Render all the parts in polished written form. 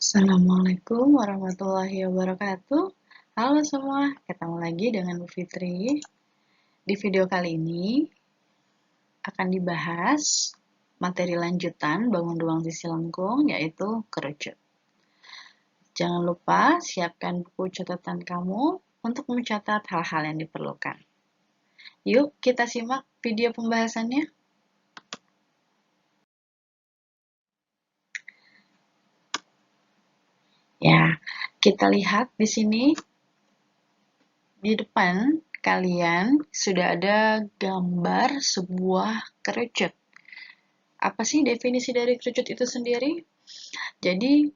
Assalamualaikum warahmatullahi wabarakatuh. Halo semua, ketemu lagi dengan Bu Fitri. Di video kali ini akan dibahas materi lanjutan bangun ruang sisi lengkung, yaitu kerucut. Jangan lupa siapkan buku catatan kamu untuk mencatat hal-hal yang diperlukan. Yuk kita simak video pembahasannya. Ya, kita lihat di sini. Di depan kalian sudah ada gambar sebuah kerucut. Apa sih definisi dari kerucut itu sendiri? Jadi,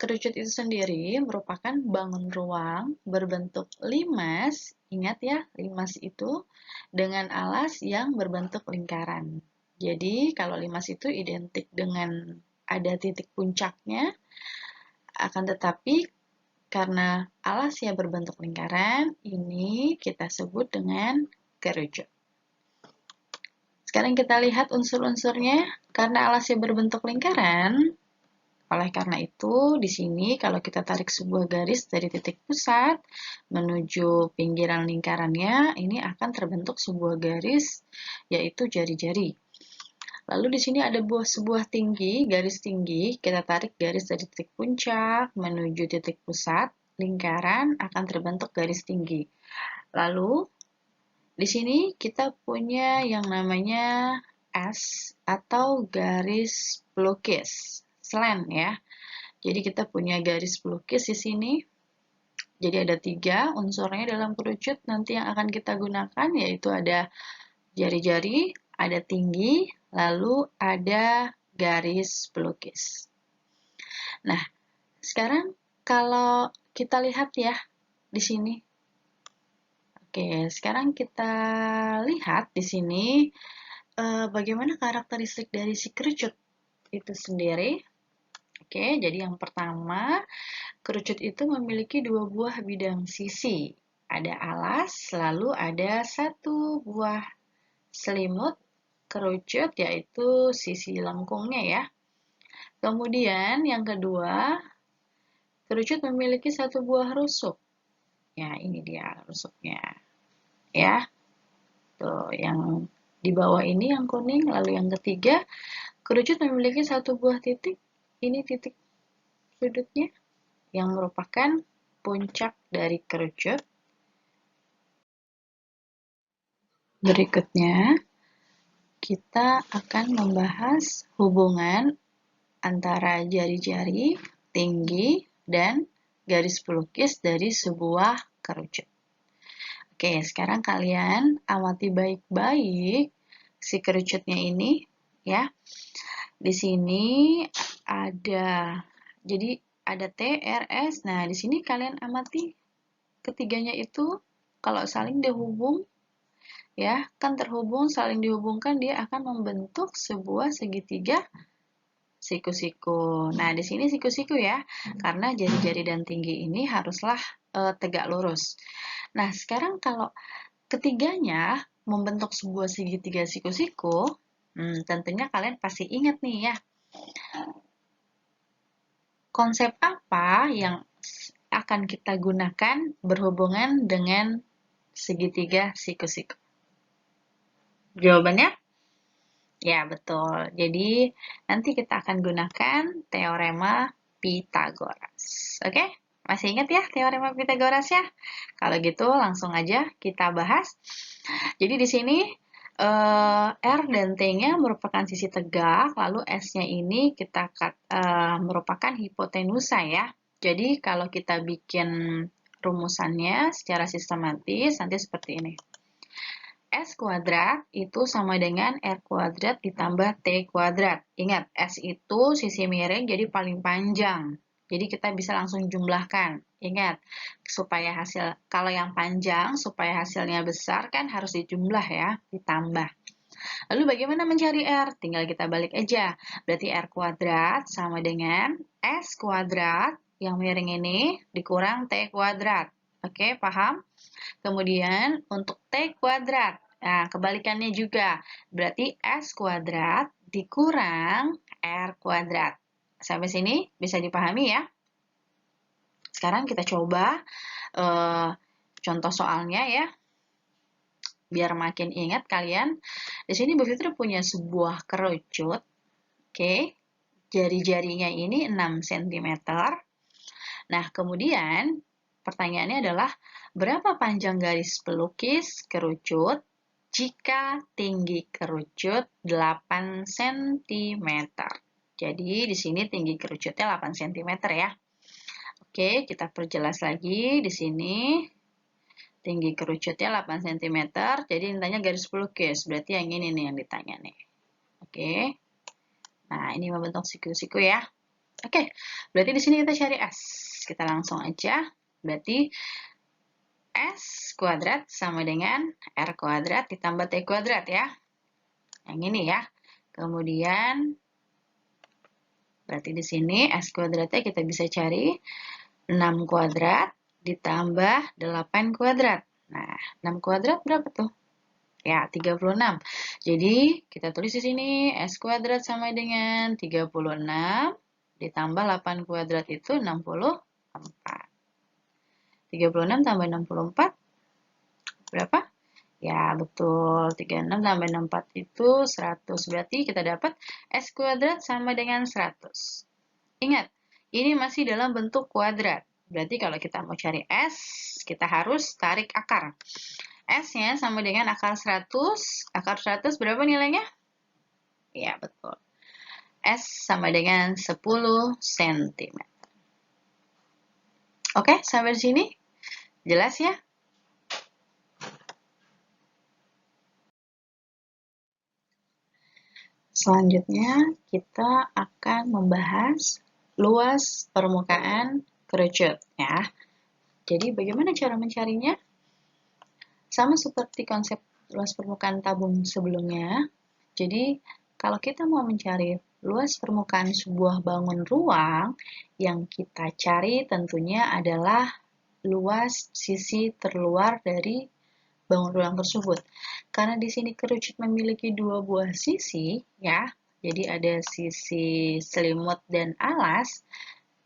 kerucut itu sendiri merupakan bangun ruang berbentuk limas. Ingat ya, limas itu dengan alas yang berbentuk lingkaran. Jadi, kalau limas itu identik dengan ada titik puncaknya, akan tetapi karena alasnya berbentuk lingkaran, ini kita sebut dengan kerucut. Sekarang kita lihat unsur-unsurnya. Karena alasnya berbentuk lingkaran, oleh karena itu, di sini kalau kita tarik sebuah garis dari titik pusat menuju pinggiran lingkarannya, ini akan terbentuk sebuah garis, yaitu jari-jari. Lalu di sini ada sebuah tinggi, garis tinggi, kita tarik garis dari titik puncak menuju titik pusat, lingkaran akan terbentuk garis tinggi. Lalu di sini kita punya yang namanya S atau garis pelukis, slant ya. Jadi kita punya garis pelukis di sini. Jadi ada 3 unsurnya dalam kerucut nanti yang akan kita gunakan, yaitu ada jari-jari, ada tinggi, lalu ada garis pelukis. Nah, sekarang kalau kita lihat ya di sini. Oke, sekarang kita lihat di sini bagaimana karakteristik dari si kerucut itu sendiri. Oke, jadi yang pertama, kerucut itu memiliki 2 buah bidang sisi. Ada alas, lalu ada 1 buah selimut kerucut, yaitu sisi lengkungnya ya. Kemudian yang kedua, kerucut memiliki 1 buah rusuk. Ya, ini dia rusuknya. Ya, tuh yang di bawah ini yang kuning. Lalu yang ketiga, kerucut memiliki 1 buah titik. Ini titik sudutnya yang merupakan puncak dari kerucut. Berikutnya, kita akan membahas hubungan antara jari-jari, tinggi, dan garis pelukis dari sebuah kerucut. Oke, sekarang kalian amati baik-baik si kerucutnya ini ya. Di sini ada, jadi ada T, R, S. Nah, di sini kalian amati ketiganya itu kalau saling dihubung ya, kan terhubung, saling dihubungkan, dia akan membentuk sebuah segitiga siku-siku. Nah, di sini siku-siku ya, karena jari-jari dan tinggi ini haruslah tegak lurus. Nah, sekarang kalau ketiganya membentuk sebuah segitiga siku-siku, tentunya kalian pasti ingat nih ya, konsep apa yang akan kita gunakan berhubungan dengan segitiga siku-siku? Jawabannya? Ya, betul. Jadi, nanti kita akan gunakan teorema Pythagoras. Oke? Masih ingat ya teorema Pythagoras ya? Kalau gitu, langsung aja kita bahas. Jadi, di sini R dan T-nya merupakan sisi tegak, lalu S-nya ini kita merupakan hipotenusa ya. Jadi, kalau kita bikin rumusannya secara sistematis, nanti seperti ini. S kuadrat itu sama dengan R kuadrat ditambah T kuadrat. Ingat, S itu sisi miring jadi paling panjang. Jadi kita bisa langsung jumlahkan. Ingat, supaya hasil, kalau yang panjang, supaya hasilnya besar kan harus dijumlah ya, ditambah. Lalu bagaimana mencari R? Tinggal kita balik aja. Berarti R kuadrat sama dengan S kuadrat, yang miring ini, dikurang T kuadrat. Oke, paham? Kemudian untuk T kuadrat, nah kebalikannya juga, berarti S kuadrat dikurang R kuadrat. Sampai sini bisa dipahami ya? sekarang kita coba contoh soalnya ya, biar makin ingat kalian. Di sini Bu Fitri punya sebuah kerucut, oke, jari-jarinya ini 6 cm. Nah, kemudian pertanyaannya adalah, berapa panjang garis pelukis kerucut jika tinggi kerucut 8 cm? Jadi, di sini tinggi kerucutnya 8 cm ya. Oke, kita perjelas lagi di sini. Tinggi kerucutnya 8 cm, jadi ditanya garis pelukis, berarti yang ini nih yang ditanya nih. Oke. Nah, ini membentuk siku-siku ya. Oke, berarti di sini kita cari S. Kita langsung aja. Berarti S kuadrat sama dengan R kuadrat ditambah T kuadrat ya. Yang ini ya. Kemudian, berarti di sini S kuadratnya kita bisa cari 6 kuadrat ditambah 8 kuadrat. Nah, 6 kuadrat berapa tuh? Ya, 36. Jadi, kita tulis di sini S kuadrat sama dengan 36 ditambah 8 kuadrat itu 64. 36 tambah 64 berapa? Ya, betul. 36 tambah 64 itu 100. Berarti kita dapat S kuadrat sama dengan 100. Ingat, ini masih dalam bentuk kuadrat. Berarti kalau kita mau cari S, kita harus tarik akar. S-nya sama dengan akar 100. Akar 100 berapa nilainya? Ya, betul. S sama dengan 10 cm. Oke, sampai di sini? Jelas ya? Selanjutnya, kita akan membahas luas permukaan kerucut ya. Jadi, bagaimana cara mencarinya? Sama seperti konsep luas permukaan tabung sebelumnya. Jadi, kalau kita mau mencari luas permukaan sebuah bangun ruang, yang kita cari tentunya adalah luas sisi terluar dari bangun ruang tersebut. Karena di sini kerucut memiliki dua buah sisi, ya. Jadi ada sisi selimut dan alas.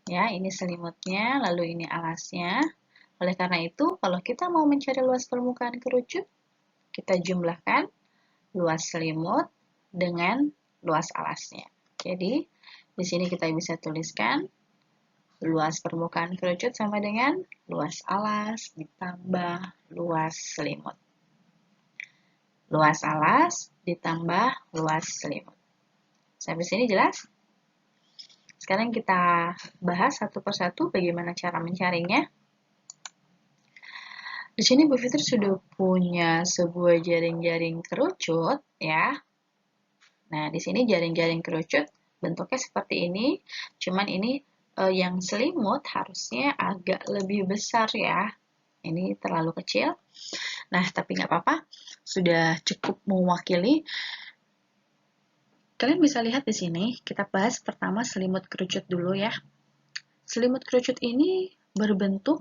Ya, ini selimutnya, lalu ini alasnya. Oleh karena itu, kalau kita mau mencari luas permukaan kerucut, kita jumlahkan luas selimut dengan luas alasnya. Jadi, di sini kita bisa tuliskan luas permukaan kerucut sama dengan luas alas ditambah luas selimut. Luas alas ditambah luas selimut. Sampai sini jelas? Sekarang kita bahas satu persatu bagaimana cara mencarinya. Di sini Bu Fitri sudah punya sebuah jaring-jaring kerucut ya. Nah, di sini jaring-jaring kerucut bentuknya seperti ini, cuman ini yang selimut harusnya agak lebih besar ya. Ini terlalu kecil. Nah, tapi nggak apa-apa, sudah cukup mewakili. Kalian bisa lihat di sini, kita bahas pertama selimut kerucut dulu ya. Selimut kerucut ini berbentuk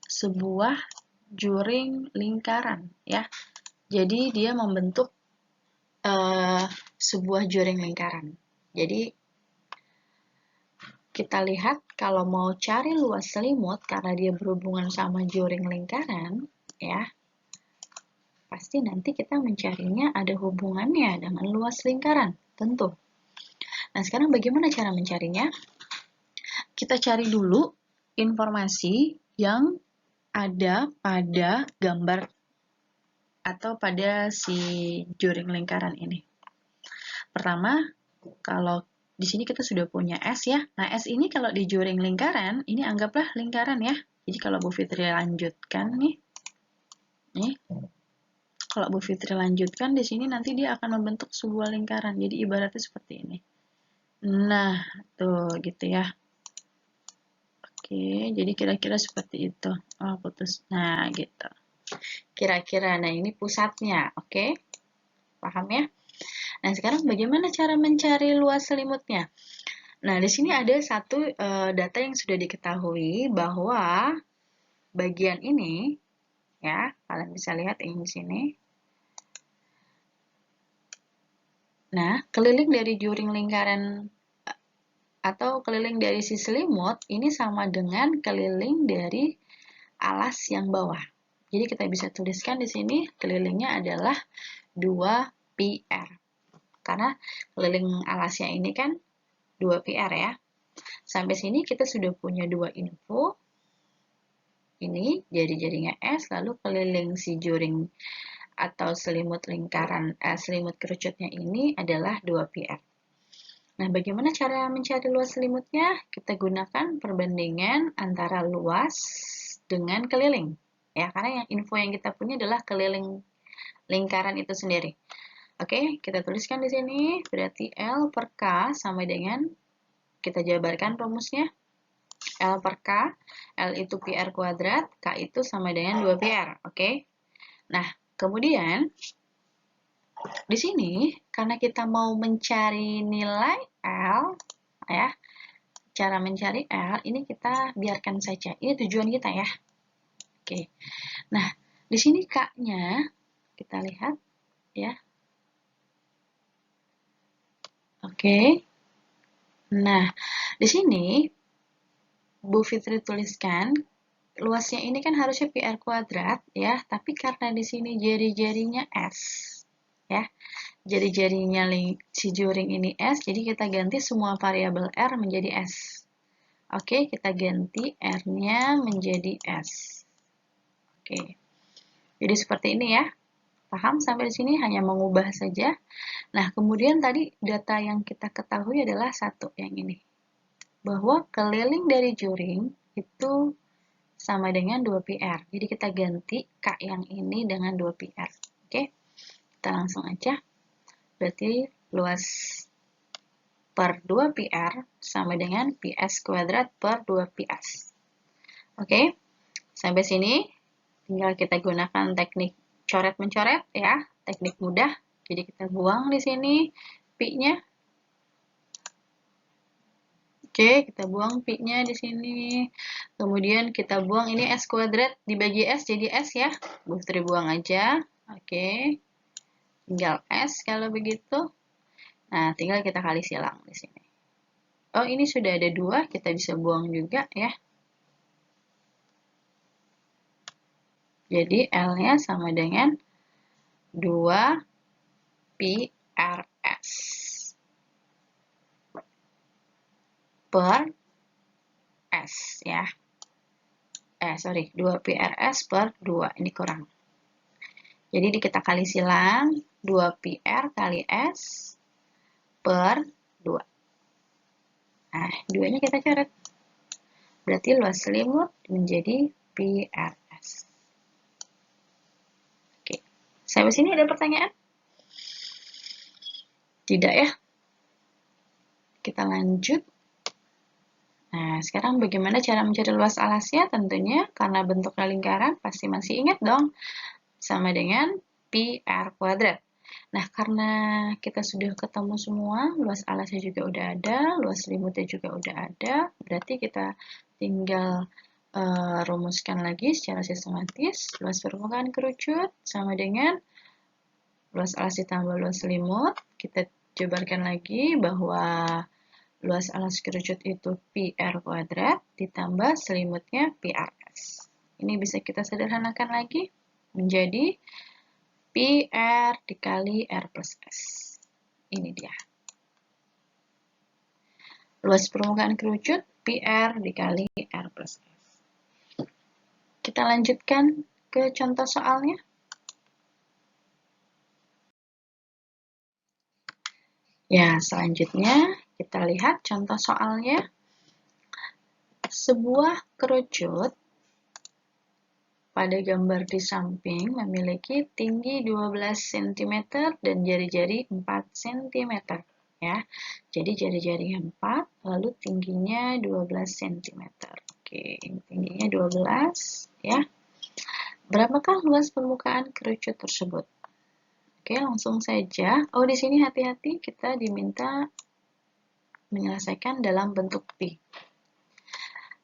sebuah juring lingkaran ya. Jadi dia membentuk sebuah juring lingkaran. Jadi kita lihat kalau mau cari luas selimut karena dia berhubungan sama juring lingkaran ya, pasti nanti kita mencarinya ada hubungannya dengan luas lingkaran, tentu. Nah, sekarang bagaimana cara mencarinya? Kita cari dulu informasi yang ada pada gambar atau pada si juring lingkaran ini. Pertama, kalau di sini kita sudah punya S ya. Nah, S ini kalau di juring lingkaran, ini anggaplah lingkaran ya. Jadi kalau Bu Fitri lanjutkan nih. Kalau Bu Fitri lanjutkan di sini nanti dia akan membentuk sebuah lingkaran. Jadi ibaratnya seperti ini. Nah, tuh gitu ya. Oke, jadi kira-kira seperti itu. Oh, putus. Nah, gitu. Kira-kira, nah ini pusatnya. Oke, paham ya? Nah, sekarang bagaimana cara mencari luas selimutnya? Nah, di sini ada satu data yang sudah diketahui bahwa bagian ini, ya, kalian bisa lihat ini di sini. Nah, keliling dari juring lingkaran atau keliling dari si selimut ini sama dengan keliling dari alas yang bawah. Jadi kita bisa tuliskan di sini kelilingnya adalah 2πr. Karena keliling alasnya ini kan 2πr ya. Sampai sini kita sudah punya dua info. Ini jari-jarinya S, lalu keliling si juring atau selimut lingkaran, selimut kerucutnya ini adalah 2πr. Nah, bagaimana cara mencari luas selimutnya? Kita gunakan perbandingan antara luas dengan keliling. Ya, karena yang info yang kita punya adalah keliling lingkaran itu sendiri. Oke, kita tuliskan di sini, berarti L per K sama dengan, kita jabarkan rumusnya, L per K, L itu PR kuadrat, K itu sama dengan 2PR. Oke. Nah, kemudian di sini, karena kita mau mencari nilai L, ya, cara mencari L, ini kita biarkan saja. Ini tujuan kita ya. Oke. Nah, di sini K-nya, kita lihat, ya. Oke. Nah, di sini, Bu Fitri tuliskan, luasnya ini kan harusnya PR kuadrat, ya, tapi karena di sini jari-jarinya S, ya. Jari-jarinya si juring ini S, jadi kita ganti semua variabel R menjadi S. Oke, kita ganti R-nya menjadi S. Oke, jadi seperti ini ya. Paham sampai di sini? Hanya mengubah saja. Nah, kemudian tadi data yang kita ketahui adalah satu yang ini. Bahwa keliling dari juring itu sama dengan 2πr. Jadi kita ganti K yang ini dengan 2πr. Oke, kita langsung aja. Berarti luas per 2πr sama dengan ps kuadrat per 2ps. Oke, sampai sini tinggal kita gunakan teknik coret-mencoret ya, teknik mudah. Jadi kita buang di sini pi-nya. Oke, kita buang pi-nya di sini. Kemudian kita buang ini s kuadrat dibagi s jadi s ya. Bu Fitri buang aja. Oke. Tinggal S kalau begitu. Nah, tinggal kita kali silang di sini. Oh, ini sudah ada 2, kita bisa buang juga ya. Jadi L-nya sama dengan 2πrs per S ya. 2πrs per 2, ini kurang. Jadi kita kali silang 2πr kali S per 2. Nah, 2-nya kita coret. Berarti luas selimut menjadi PRS. Oke. Sampai sini ada pertanyaan? Tidak ya? Kita lanjut. Nah, sekarang bagaimana cara mencari luas alasnya? Tentunya karena bentuknya lingkaran, pasti masih ingat dong. Sama dengan PR kuadrat. Nah, karena kita sudah ketemu semua, luas alasnya juga udah ada, luas selimutnya juga udah ada, berarti kita tinggal rumuskan lagi secara sistematis. Luas permukaan kerucut sama dengan luas alas ditambah luas selimut. Kita jabarkan lagi bahwa luas alas kerucut itu PR kuadrat ditambah selimutnya PRS. Ini bisa kita sederhanakan lagi menjadi PR dikali R plus S. Ini dia. Luas permukaan kerucut PR dikali R plus S. Kita lanjutkan ke contoh soalnya. Ya, selanjutnya kita lihat contoh soalnya. Sebuah kerucut pada gambar di samping memiliki tinggi 12 cm dan jari-jari 4 cm. Ya, jadi jari-jarinya 4, lalu tingginya 12 cm. Oke, ini tingginya 12, ya. Berapakah luas permukaan kerucut tersebut? Oke, langsung saja. Oh, di sini hati-hati, kita diminta menyelesaikan dalam bentuk pi.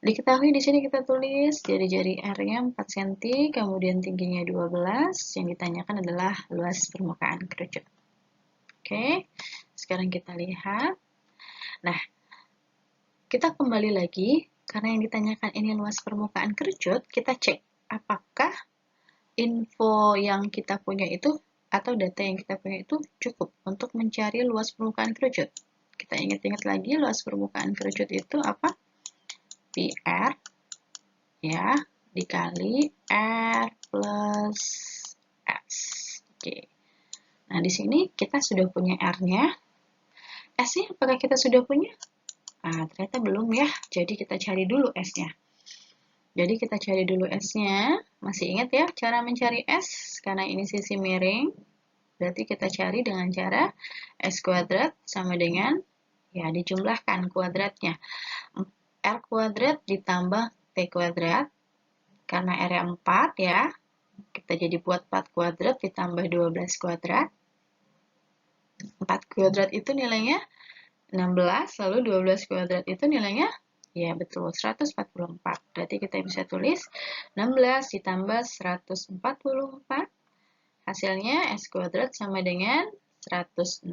Diketahui di sini kita tulis jari-jari R-nya 4 cm, kemudian tingginya 12. Yang ditanyakan adalah luas permukaan kerucut. Oke, sekarang kita lihat. Nah, kita kembali lagi, karena yang ditanyakan ini luas permukaan kerucut, kita cek apakah info yang kita punya itu atau data yang kita punya itu cukup untuk mencari luas permukaan kerucut. Kita ingat-ingat lagi, luas permukaan kerucut itu apa? PR ya, dikali R plus S. Oke. Nah, di sini kita sudah punya R-nya. S-nya apakah kita sudah punya? Nah, ternyata belum ya. Jadi kita cari dulu S-nya. Jadi kita cari dulu S-nya. Masih ingat ya cara mencari S? Karena ini sisi miring. Berarti kita cari dengan cara S kuadrat sama dengan, ya dijumlahkan kuadratnya. R kuadrat ditambah T kuadrat. Karena R-nya 4 ya. Kita jadi buat 4 kuadrat ditambah 12 kuadrat. 4 kuadrat itu nilainya 16, lalu 12 kuadrat itu nilainya, ya betul, 144. Berarti kita bisa tulis 16 ditambah 144, hasilnya S kuadrat sama dengan 160.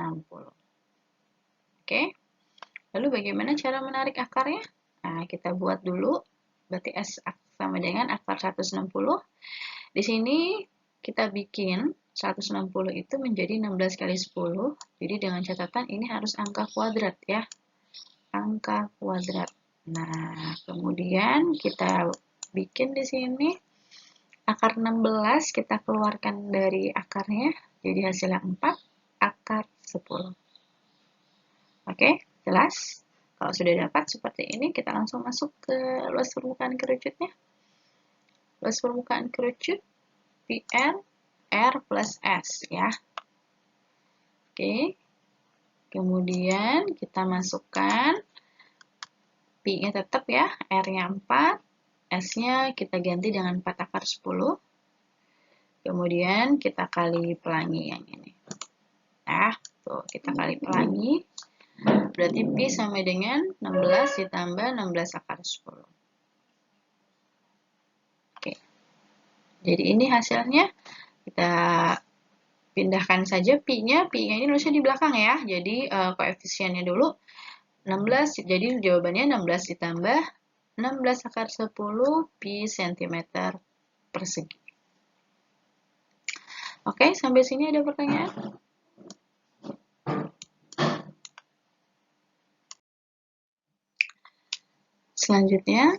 Oke, lalu bagaimana cara menarik akarnya? Nah, kita buat dulu, berarti S sama dengan akar 160. Di sini kita bikin 160 itu menjadi 16 kali 10. Jadi dengan catatan ini harus angka kuadrat ya. Angka kuadrat. Nah, kemudian kita bikin di sini akar 16 kita keluarkan dari akarnya. Jadi hasilnya 4 akar 10. Oke, jelas? Kalau sudah dapat seperti ini, kita langsung masuk ke luas permukaan kerucutnya. Luas permukaan kerucut PR R plus S ya. Oke. Kemudian kita masukkan Pi-nya tetap ya, R-nya 4, S-nya kita ganti dengan 4 akar 10. Kemudian kita kali pelangi yang ini. Nah, tuh kita kali pelangi. Berarti Pi sama dengan 16 ditambah 16 akar 10. Oke. Jadi ini hasilnya. Kita pindahkan saja Pi-nya ini nulisnya di belakang ya. Jadi koefisiennya dulu 16, jadi jawabannya 16 ditambah 16 akar 10 Pi cm persegi. Oke, sampai sini ada pertanyaan? Selanjutnya,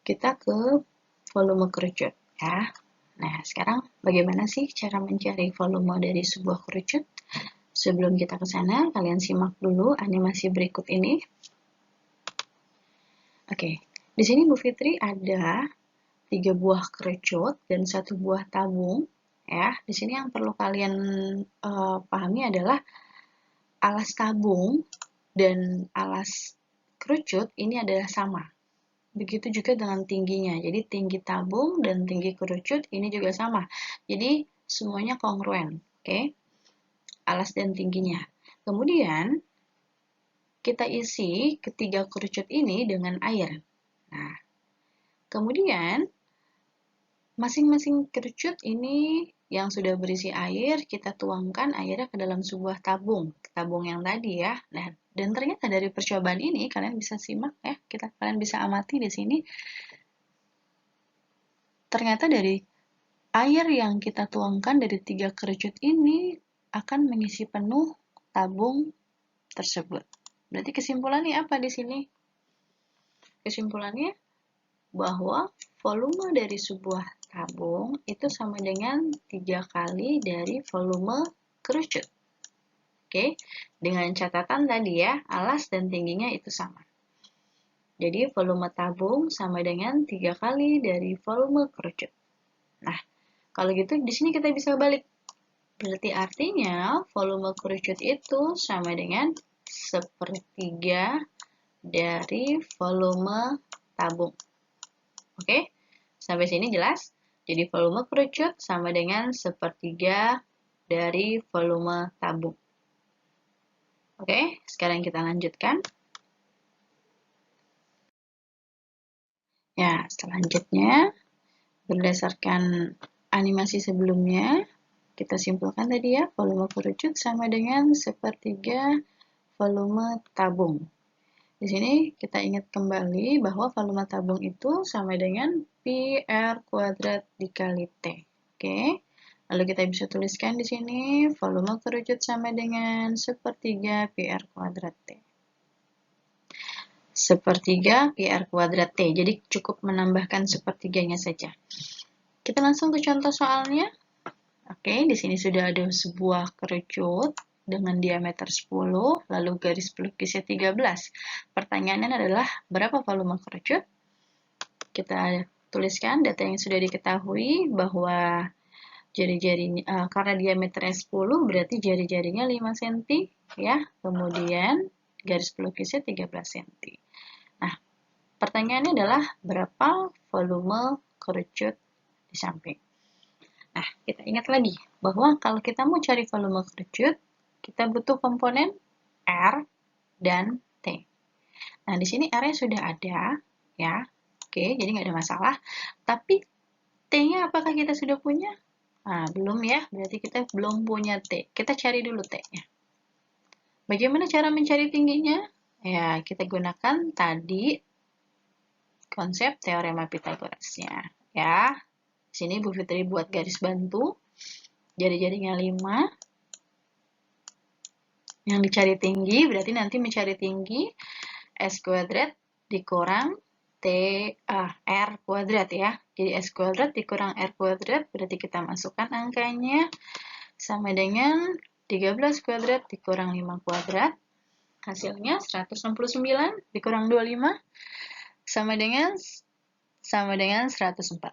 kita ke volume kerucut ya. Nah, sekarang bagaimana sih cara mencari volume dari sebuah kerucut? Sebelum kita ke sana, kalian simak dulu animasi berikut ini. Oke, di sini Bu Fitri ada 3 buah kerucut dan 1 buah tabung. Ya, di sini yang perlu kalian pahami adalah alas tabung dan alas kerucut ini adalah sama. Begitu juga dengan tingginya. Jadi tinggi tabung dan tinggi kerucut ini juga sama. Jadi semuanya kongruen, oke? Alas dan tingginya. Kemudian kita isi ketiga kerucut ini dengan air. Nah, kemudian masing-masing kerucut ini yang sudah berisi air, kita tuangkan airnya ke dalam sebuah tabung yang tadi ya. Nah, dan ternyata dari percobaan ini kalian bisa simak ya, kalian bisa amati di sini. Ternyata dari air yang kita tuangkan dari 3 kerucut ini akan mengisi penuh tabung tersebut. Berarti kesimpulannya apa di sini? Kesimpulannya bahwa volume dari sebuah tabung itu sama dengan 3 kali dari volume kerucut. Oke, dengan catatan tadi ya, alas dan tingginya itu sama. Jadi volume tabung sama dengan 3 kali dari volume kerucut. Nah, kalau gitu di sini kita bisa balik. Berarti artinya volume kerucut itu sama dengan 1/3 dari volume tabung. Oke, sampai sini jelas? Jadi volume kerucut sama dengan 1/3 dari volume tabung. Oke, sekarang kita lanjutkan. Ya, selanjutnya berdasarkan animasi sebelumnya, kita simpulkan tadi ya, volume kerucut sama dengan 1/3 volume tabung. Di sini kita ingat kembali bahwa volume tabung itu sama dengan Pi R kuadrat dikali T. Oke. Lalu kita bisa tuliskan di sini volume kerucut sama dengan sepertiga Pi R kuadrat T. Sepertiga Pi R kuadrat T. Jadi cukup menambahkan sepertiganya saja. Kita langsung ke contoh soalnya. Oke, di sini sudah ada sebuah kerucut dengan diameter 10, lalu garis pelukisnya 13. Pertanyaannya adalah, berapa volume kerucut? Kita tuliskan data yang sudah diketahui bahwa jari-jarinya, karena diameternya 10, berarti jari-jarinya 5 cm, ya. Kemudian garis pelukisnya 13 cm. Nah, pertanyaannya adalah, berapa volume kerucut di samping? Nah, kita ingat lagi bahwa kalau kita mau cari volume kerucut, kita butuh komponen R dan T. Nah, di sini R-nya sudah ada, ya. Oke, jadi nggak ada masalah. Tapi T-nya apakah kita sudah punya? Nah, belum ya, berarti kita belum punya T. Kita cari dulu T-nya. Bagaimana cara mencari tingginya? Ya, kita gunakan tadi konsep teorema Pythagoras-nya, ya. Di sini Bu Fitri buat garis bantu, jari-jarinya 5. Yang dicari tinggi, berarti nanti mencari tinggi S kuadrat dikurang R kuadrat ya. Jadi S kuadrat dikurang R kuadrat, berarti kita masukkan angkanya sama dengan 13 kuadrat dikurang 5 kuadrat. Hasilnya 169 dikurang 25 sama dengan 104.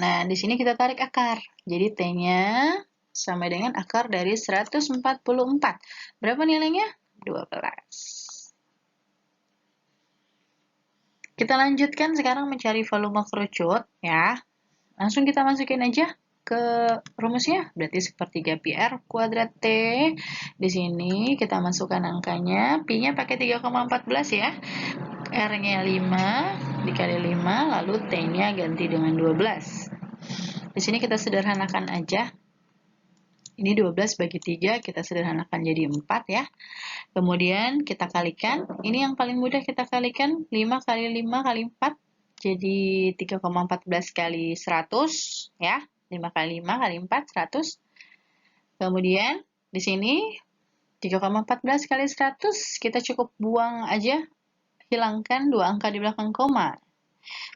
Nah, di sini kita tarik akar. Jadi T-nya sama dengan akar dari 144. Berapa nilainya? 12. Kita lanjutkan sekarang mencari volume kerucut, ya. Langsung kita masukin aja ke rumusnya. Berarti sepertiga Pi R kuadrat T. Di sini kita masukkan angkanya. Pi-nya pakai 3,14 ya. R-nya 5 dikali 5, lalu T-nya ganti dengan 12. Di sini kita sederhanakan aja. Ini 12 bagi 3, kita sederhanakan jadi 4 ya. Kemudian kita kalikan. Ini yang paling mudah kita kalikan. 5 kali 5 kali 4. Jadi 3,14 kali 100 ya. 5 kali 5 kali 4, 100. Kemudian di sini 3,14 kali 100, kita cukup buang aja. Hilangkan 2 angka di belakang koma.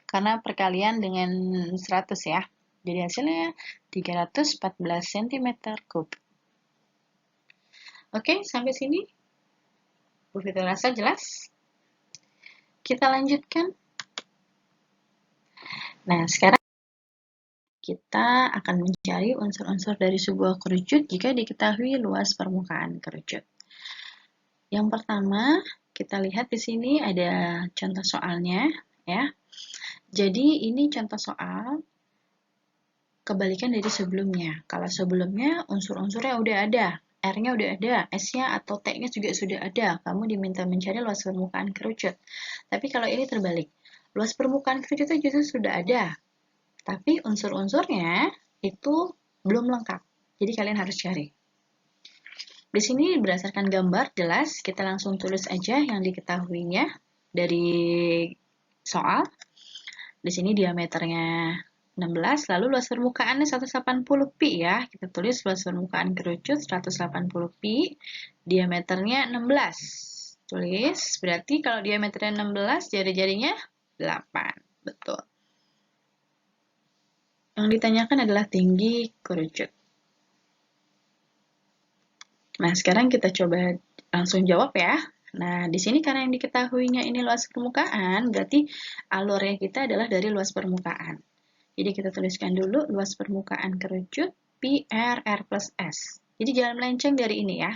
Karena perkalian dengan 100 ya. Jadi hasilnya 314 cm3. Oke, sampai sini Bu Fitri rasa jelas? Kita lanjutkan. Nah, sekarang kita akan mencari unsur-unsur dari sebuah kerucut jika diketahui luas permukaan kerucut. Yang pertama, kita lihat di sini ada contoh soalnya, ya. Jadi ini contoh soal kebalikan dari sebelumnya. Kalau sebelumnya unsur-unsurnya udah ada, R-nya udah ada, S-nya atau T-nya juga sudah ada. Kamu diminta mencari luas permukaan kerucut. Tapi kalau ini terbalik. Luas permukaan kerucut itu justru sudah ada. Tapi unsur-unsurnya itu belum lengkap. Jadi kalian harus cari. Di sini berdasarkan gambar jelas, kita langsung tulis aja yang diketahuinya dari soal. Di sini diameternya 16, lalu luas permukaannya 180 pi ya. Kita tulis luas permukaan kerucut 180 pi, diameternya 16. Tulis, berarti kalau diameternya 16, jari-jarinya 8. Betul. Yang ditanyakan adalah tinggi kerucut. Nah, sekarang kita coba langsung jawab ya. Nah, di sini karena yang diketahuinya ini luas permukaan, berarti alurnya kita adalah dari luas permukaan. Jadi kita tuliskan dulu luas permukaan kerucut Pi R plus S. Jadi jangan melenceng dari ini ya.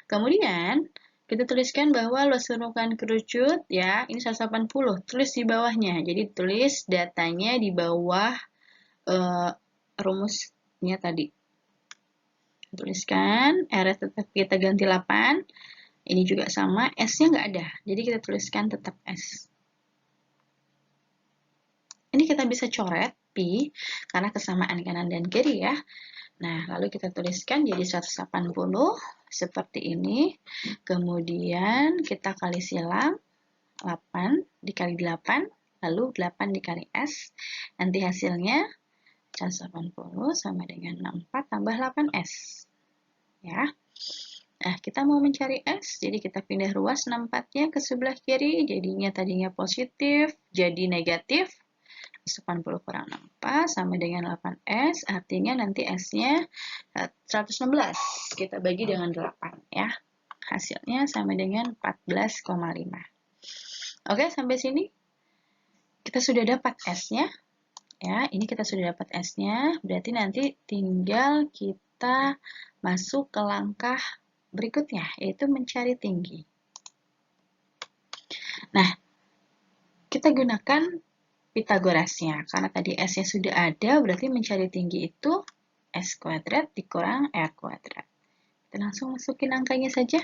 Kemudian kita tuliskan bahwa luas permukaan kerucut ya, ini 180. Tulis di bawahnya. Jadi tulis datanya di bawah rumusnya tadi. Tuliskan R tetap kita ganti 8. Ini juga sama, S-nya nggak ada. Jadi kita tuliskan tetap S. Ini kita bisa coret pi karena kesamaan kanan dan kiri ya. Nah, lalu kita tuliskan jadi 180 seperti ini. Kemudian kita kali silang 8 dikali 8, lalu 8 dikali S. Nanti hasilnya 180 sama dengan 64 tambah 8S. Ya. Nah, kita mau mencari S, jadi kita pindah ruas 64-nya ke sebelah kiri, jadinya tadinya positif, jadi negatif. 80 kurang 64 sama dengan 8S, artinya nanti S-nya 116. Kita bagi dengan 8 ya. Hasilnya sama dengan 14,5. Oke, sampai sini kita sudah dapat S-nya. Ya, ini kita sudah dapat S-nya, berarti nanti tinggal kita masuk ke langkah berikutnya, yaitu mencari tinggi. Nah, kita gunakan Pitagorasnya, karena tadi S-nya sudah ada, berarti mencari tinggi itu S kuadrat dikurang R kuadrat. Kita langsung masukin angkanya saja.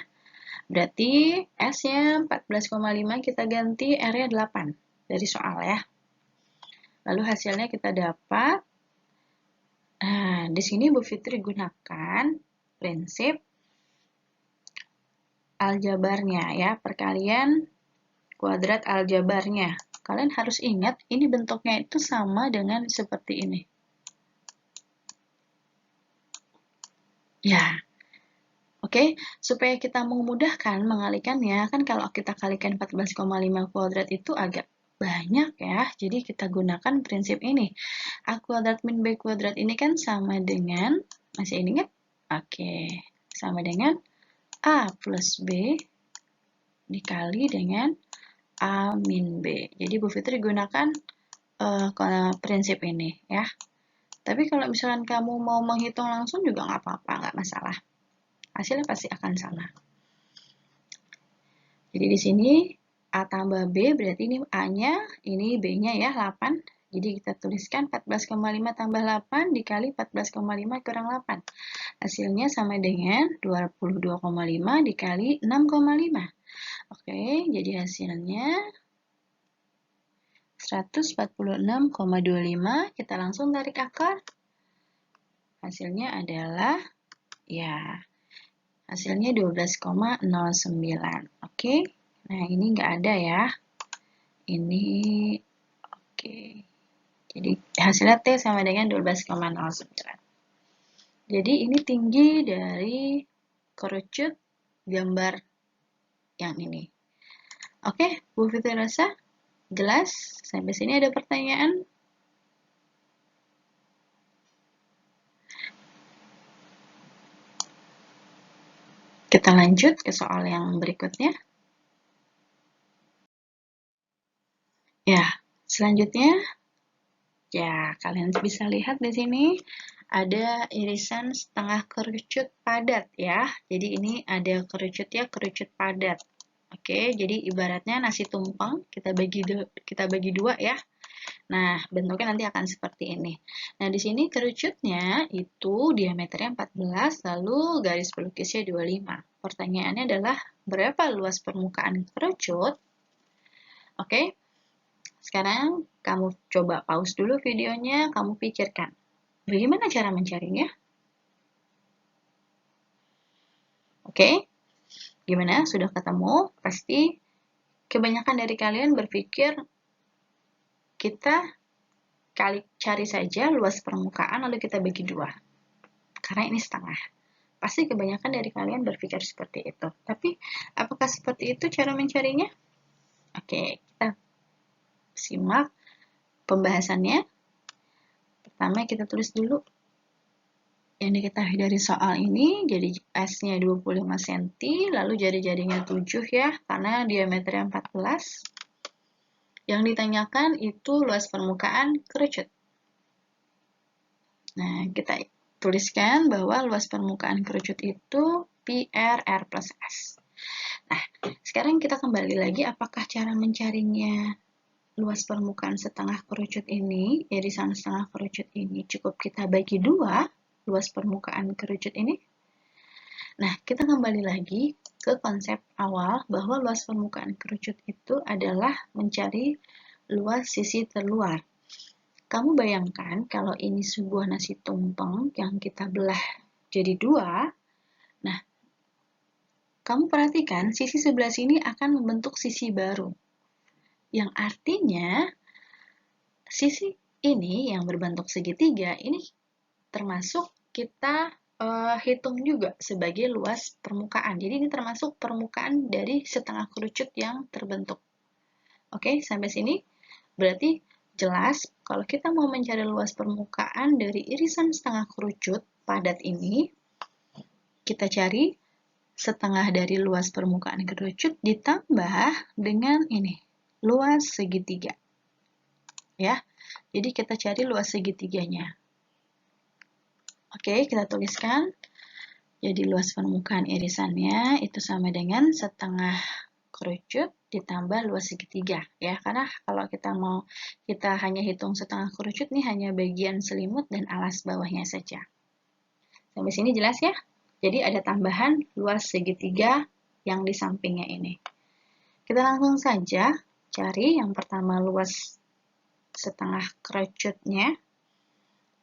Berarti S-nya 14,5 kita ganti, R-nya 8 dari soal ya. Lalu hasilnya kita dapat, nah di sini Bu Fitri gunakan prinsip aljabarnya ya, perkalian kuadrat aljabarnya. Kalian harus ingat, ini bentuknya itu sama dengan seperti ini. Ya, oke, supaya kita memudahkan mengalihkannya, kan kalau kita kalikan 14,5 kuadrat itu agak banyak ya, jadi kita gunakan prinsip ini. A kuadrat min B kuadrat ini kan sama dengan, masih ingat? Oke, sama dengan A plus B dikali dengan A min B. Jadi Bu Fitri gunakan prinsip ini ya. Tapi kalau misalkan kamu mau menghitung langsung juga nggak apa-apa, nggak masalah. Hasilnya pasti akan sama. Jadi di sini A tambah B berarti ini A-nya, ini B-nya ya 8. Jadi kita tuliskan 14,5 tambah 8 dikali 14,5 kurang 8. Hasilnya sama dengan 22,5 dikali 6,5. Oke, jadi hasilnya 146,25. Kita langsung tarik akar. Hasilnya adalah, ya, hasilnya 12,09. Oke, nah ini nggak ada ya. Ini, oke. Jadi hasilnya T sama dengan 12,09. Jadi ini tinggi dari kerucut gambar yang ini. Oke, Bu Fitri rasa jelas? Sampai sini ada pertanyaan? Kita lanjut ke soal yang berikutnya. Ya, selanjutnya, ya kalian bisa lihat di sini ada irisan setengah kerucut padat ya. Jadi ini ada kerucutnya, kerucut padat. Oke, jadi ibaratnya nasi tumpeng, kita bagi dua ya. Nah, bentuknya nanti akan seperti ini. Nah, di sini kerucutnya itu diameternya 14, lalu garis pelukisnya 25. Pertanyaannya adalah, berapa luas permukaan kerucut? Oke, sekarang kamu coba pause dulu videonya, kamu pikirkan. Bagaimana cara mencarinya? Oke, gimana? Sudah ketemu? Pasti kebanyakan dari kalian berpikir kita cari saja luas permukaan lalu kita bagi dua. Karena ini setengah. Pasti kebanyakan dari kalian berpikir seperti itu. Tapi apakah seperti itu cara mencarinya? Oke, kita simak pembahasannya. Pertama kita tulis dulu yang diketahui dari soal ini, jadi S-nya 25 cm, lalu jari-jarinya 7 ya, karena diameternya 14. Yang ditanyakan itu luas permukaan kerucut. Nah, kita tuliskan bahwa luas permukaan kerucut itu PR R plus S. Nah, sekarang kita kembali lagi, apakah cara mencarinya luas permukaan setengah kerucut ini, irisan setengah kerucut ini, cukup kita bagi dua luas permukaan kerucut ini? Nah, kita kembali lagi ke konsep awal bahwa luas permukaan kerucut itu adalah mencari luas sisi terluar. Kamu bayangkan kalau ini sebuah nasi tumpeng yang kita belah jadi dua. Nah, kamu perhatikan sisi sebelah sini akan membentuk sisi baru. Yang artinya sisi ini yang berbentuk segitiga ini termasuk kita hitung juga sebagai luas permukaan. Jadi ini termasuk permukaan dari setengah kerucut yang terbentuk. Oke, sampai sini berarti jelas kalau kita mau mencari luas permukaan dari irisan setengah kerucut padat ini, kita cari setengah dari luas permukaan kerucut ditambah dengan ini, luas segitiga. Ya, jadi kita cari luas segitiganya. Oke, kita tuliskan. Jadi luas permukaan irisannya itu sama dengan setengah kerucut ditambah luas segitiga. Ya, karena kalau kita hanya hitung setengah kerucut, nih hanya bagian selimut dan alas bawahnya saja. Sampai sini jelas ya? Jadi ada tambahan luas segitiga yang di sampingnya ini. Kita langsung saja cari yang pertama luas setengah kerucutnya,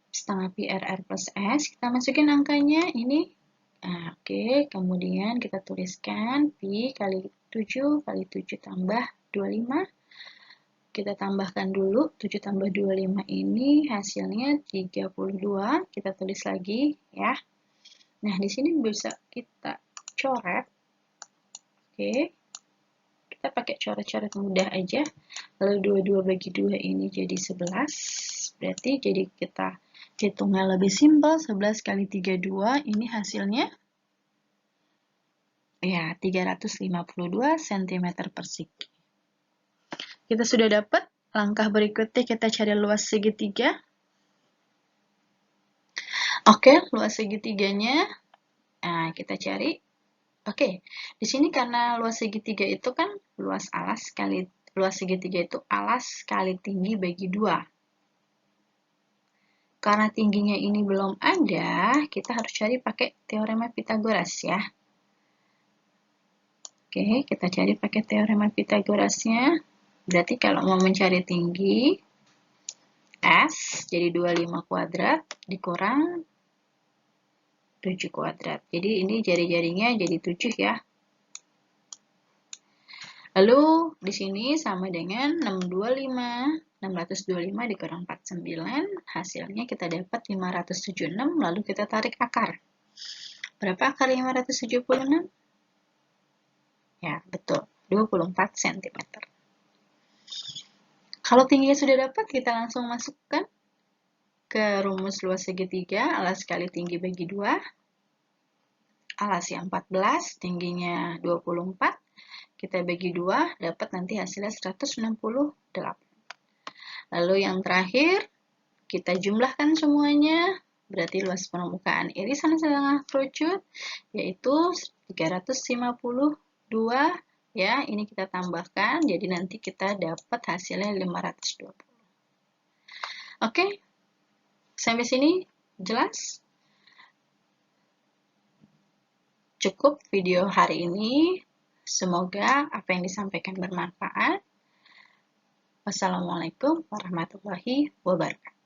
setengah pi r plus S. Kita masukin angkanya ini. Nah, oke, kemudian kita tuliskan pi kali 7 kali 7 tambah 25. Kita tambahkan dulu, 7 tambah 25 ini hasilnya 32. Kita tulis lagi ya. Nah, di sini bisa kita coret. Oke. Kita pakai coret-coret mudah aja. Lalu 22 bagi 2 ini jadi 11. Berarti jadi kita hitungnya lebih simpel. 11 kali 32 ini hasilnya ya 352 cm persegi. Kita sudah dapat. Langkah berikutnya kita cari luas segitiga. Oke, luas segitiganya. Nah, kita cari. Oke, di sini karena luas segitiga itu kan luas segitiga itu alas kali tinggi bagi 2. Karena tingginya ini belum ada, kita harus cari pakai teorema Pitagoras ya. Oke, kita cari pakai teorema Pitagorasnya. Berarti kalau mau mencari tinggi S jadi 25 kuadrat dikurang 7 kuadrat. Jadi ini jari-jarinya jadi 7 ya. Lalu di sini sama dengan 625 dikurang 49, hasilnya kita dapat 576, lalu kita tarik akar. Berapa akar 576? Ya, betul, 24 cm. Kalau tingginya sudah dapat, kita langsung masukkan ke rumus luas segitiga, alas kali tinggi bagi 2. Alas yang 14, tingginya 24. Kita bagi 2, dapat nanti hasilnya 168. Lalu yang terakhir, kita jumlahkan semuanya, berarti luas permukaan irisan setengah kerucut, yaitu 352, ya, ini kita tambahkan, jadi nanti kita dapat hasilnya 520. Oke, sampai sini jelas? Cukup video hari ini. Semoga apa yang disampaikan bermanfaat. Wassalamualaikum warahmatullahi wabarakatuh.